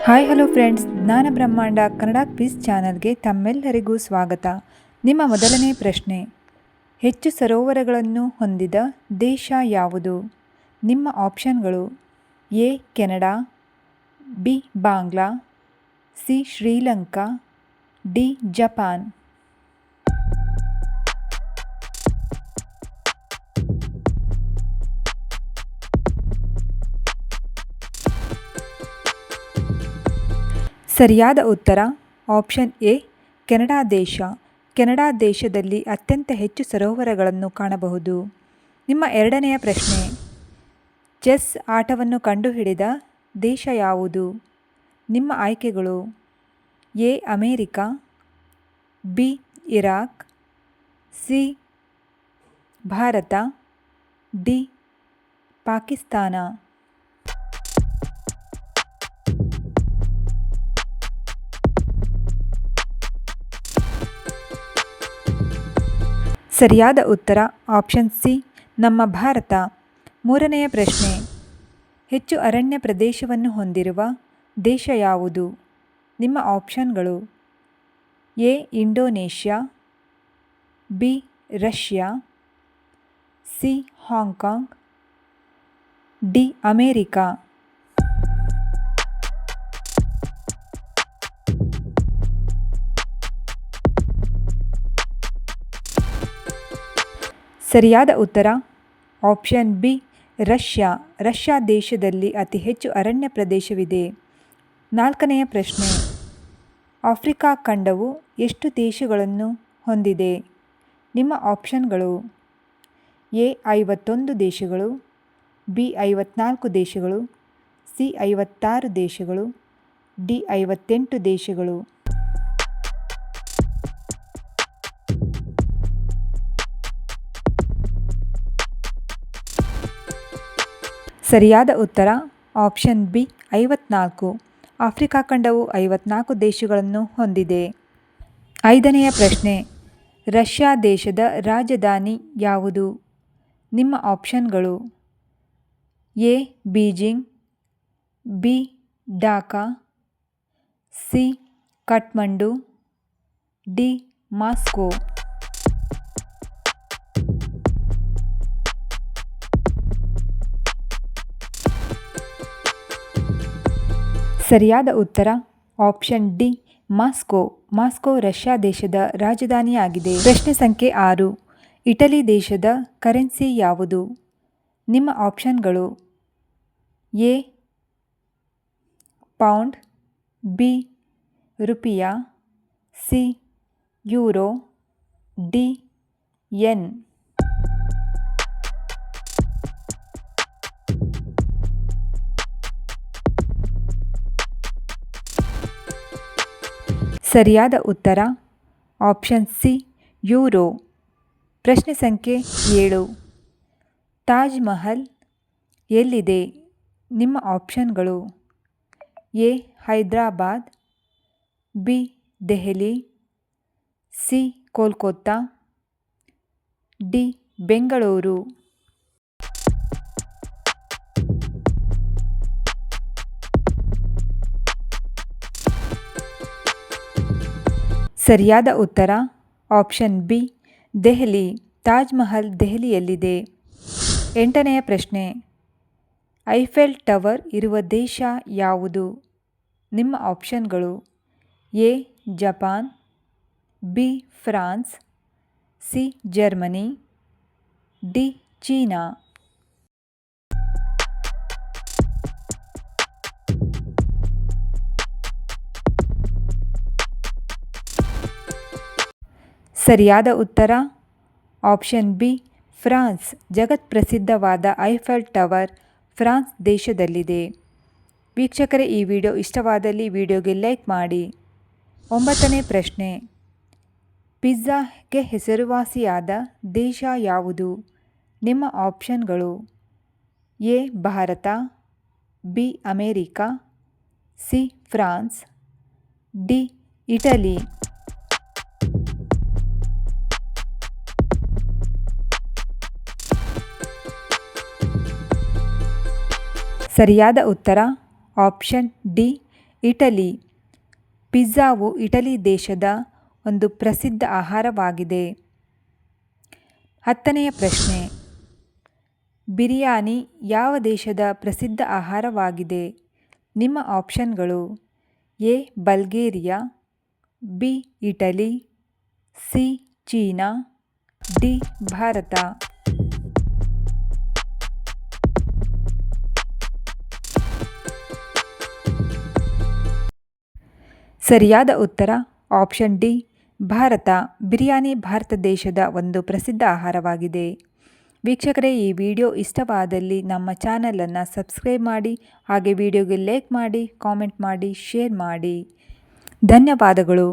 Hi hello friends, ಜ್ಞಾನ ಬ್ರಹ್ಮಾಂಡ Kannada quiz ಚಾನಲ್ಗೆ ತಮ್ಮೆಲ್ಲರಿಗೂ ಸ್ವಾಗತ. ನಿಮ್ಮ ಮೊದಲನೇ ಪ್ರಶ್ನೆ, ಹೆಚ್ಚು ಸರೋವರಗಳನ್ನು ಹೊಂದಿದ ದೇಶ ಯಾವುದು? ನಿಮ್ಮ ಆಪ್ಷನ್ಗಳು: A Canada, B Bangla, C Sri Lanka, D Japan. ಸರಿಯಾದ ಉತ್ತರ ಆಪ್ಷನ್ ಎ ಕೆನಡಾ ದೇಶ. ಕೆನಡಾ ದೇಶದಲ್ಲಿ ಅತ್ಯಂತ ಹೆಚ್ಚು ಸರೋವರಗಳನ್ನು ಕಾಣಬಹುದು. ನಿಮ್ಮ ಎರಡನೆಯ ಪ್ರಶ್ನೆ, ಚೆಸ್ ಆಟವನ್ನು ಕಂಡುಹಿಡಿದ ದೇಶ ಯಾವುದು? ನಿಮ್ಮ ಆಯ್ಕೆಗಳು: A America, B Iraq, C Bharat, D Pakistan. ಸರಿಯಾದ ಉತ್ತರ ಆಪ್ಷನ್ ಸಿ ನಮ್ಮ ಭಾರತ. ಮೂರನೆಯ ಪ್ರಶ್ನೆ, ಹೆಚ್ಚು ಅರಣ್ಯ ಪ್ರದೇಶವನ್ನು ಹೊಂದಿರುವ ದೇಶ ಯಾವುದು? ನಿಮ್ಮ ಆಪ್ಷನ್ಗಳು: A Indonesia, B Russia, C Hong Kong, D America. ಸರಿಯಾದ ಉತ್ತರ ಆಪ್ಷನ್ ಬಿ ರಷ್ಯಾ. ರಷ್ಯಾ ದೇಶದಲ್ಲಿ ಅತಿ ಹೆಚ್ಚು ಅರಣ್ಯ ಪ್ರದೇಶವಿದೆ. ನಾಲ್ಕನೆಯ ಪ್ರಶ್ನೆ, ಆಫ್ರಿಕಾ ಖಂಡವು ಎಷ್ಟು ದೇಶಗಳನ್ನು ಹೊಂದಿದೆ? ನಿಮ್ಮ ಆಪ್ಷನ್ಗಳು: ಎ 51 ದೇಶಗಳು, ಬಿ 54 ದೇಶಗಳು, ಸಿ 56 ದೇಶಗಳು, ಡಿ 58 ದೇಶಗಳು. ಸರಿಯಾದ ಉತ್ತರ ಆಪ್ಷನ್ ಬಿ 54. ಆಫ್ರಿಕಾ ಖಂಡವು 54 ದೇಶಗಳನ್ನು ಹೊಂದಿದೆ. ಐದನೆಯ ಪ್ರಶ್ನೆ, ರಷ್ಯಾ ದೇಶದ ರಾಜಧಾನಿ ಯಾವುದು? ನಿಮ್ಮ ಆಪ್ಷನ್ಗಳು: A Beijing, B Dhaka, C Kathmandu, D Moscow. ಸರಿಯಾದ ಉತ್ತರ option D Moscow. Moscow Russia ದೇಶದ ರಾಜಧಾನಿಯಾಗಿದೆ. ಪ್ರಶ್ನೆ ಸಂಖ್ಯೆ 6, ಇಟಲಿ ದೇಶದ ಕರೆನ್ಸಿ ಯಾವುದು? ನಿಮ್ಮ ಆಪ್ಷನ್ಗಳು: A pound, B rupiah, C euro, D yen. ಸರಿಯಾದ ಉತ್ತರ ಆಪ್ಷನ್ ಸಿ ಯೂರೋ. ಪ್ರಶ್ನೆ ಸಂಖ್ಯೆ 7, ತಾಜ್ ಮಹಲ್ ಎಲ್ಲಿದೆ? ನಿಮ್ಮ ಆಪ್ಷನ್ಗಳು: A Hyderabad, B Delhi, C Kolkata, D Bengaluru. ಸರಿಯಾದ ಉತ್ತರ ಆಪ್ಷನ್ ಬಿ ದೆಹಲಿ. ತಾಜ್ ಮಹಲ್ ದೆಹಲಿಯಲ್ಲಿದೆ. ಎಂಟನೆಯ ಪ್ರಶ್ನೆ, ಐಫೆಲ್ ಟವರ್ ಇರುವ ದೇಶ ಯಾವುದು? ನಿಮ್ಮ ಆಪ್ಷನ್ಗಳು: A Japan, B France, C Germany, D China. ಸರಿಯಾದ ಉತ್ತರ ಆಪ್ಷನ್ ಬಿ ಫ್ರಾನ್ಸ್. ಜಗತ್ ಪ್ರಸಿದ್ಧವಾದ ಐಫೆಲ್ ಟವರ್ ಫ್ರಾನ್ಸ್ ದೇಶದಲ್ಲಿದೆ. ವೀಕ್ಷಕರೇ, ಈ ವಿಡಿಯೋ ಇಷ್ಟವಾದಲ್ಲಿ ವಿಡಿಯೋಗೆ ಲೈಕ್ ಮಾಡಿ. 9ನೇ ಪ್ರಶ್ನೆ, ಪಿಜ್ಜಾಗೆ ಹೆಸರುವಾಸಿಯಾದ ದೇಶ ಯಾವುದು? ನಿಮ್ಮ ಆಪ್ಷನ್ಗಳು: A Bharat, B America, C France, D Italy. ಸರಿಯಾದ ಉತ್ತರ ಆಪ್ಷನ್ ಡಿ ಇಟಲಿ. ಪಿಜ್ಜಾವು ಇಟಲಿ ದೇಶದ ಒಂದು ಪ್ರಸಿದ್ಧ ಆಹಾರವಾಗಿದೆ. 10ನೆಯ ಪ್ರಶ್ನೆ, ಬಿರಿಯಾನಿ ಯಾವ ದೇಶದ ಪ್ರಸಿದ್ಧ ಆಹಾರವಾಗಿದೆ? ನಿಮ್ಮ ಆಪ್ಷನ್ಗಳು: A Bulgaria, B Italy, C China, D Bharat. ಸರಿಯಾದ ಉತ್ತರ ಆಪ್ಷನ್ ಡಿ ಭಾರತ. ಬಿರಿಯಾನಿ ಭಾರತ ದೇಶದ ಒಂದು ಪ್ರಸಿದ್ಧ ಆಹಾರವಾಗಿದೆ. ವೀಕ್ಷಕರೇ, ಈ ವಿಡಿಯೋ ಇಷ್ಟವಾದಲ್ಲಿ ನಮ್ಮ ಚಾನಲನ್ನು ಸಬ್ಸ್ಕ್ರೈಬ್ ಮಾಡಿ, ಹಾಗೆ ವಿಡಿಯೋಗೆ ಲೈಕ್ ಮಾಡಿ, ಕಾಮೆಂಟ್ ಮಾಡಿ, ಶೇರ್ ಮಾಡಿ. ಧನ್ಯವಾದಗಳು.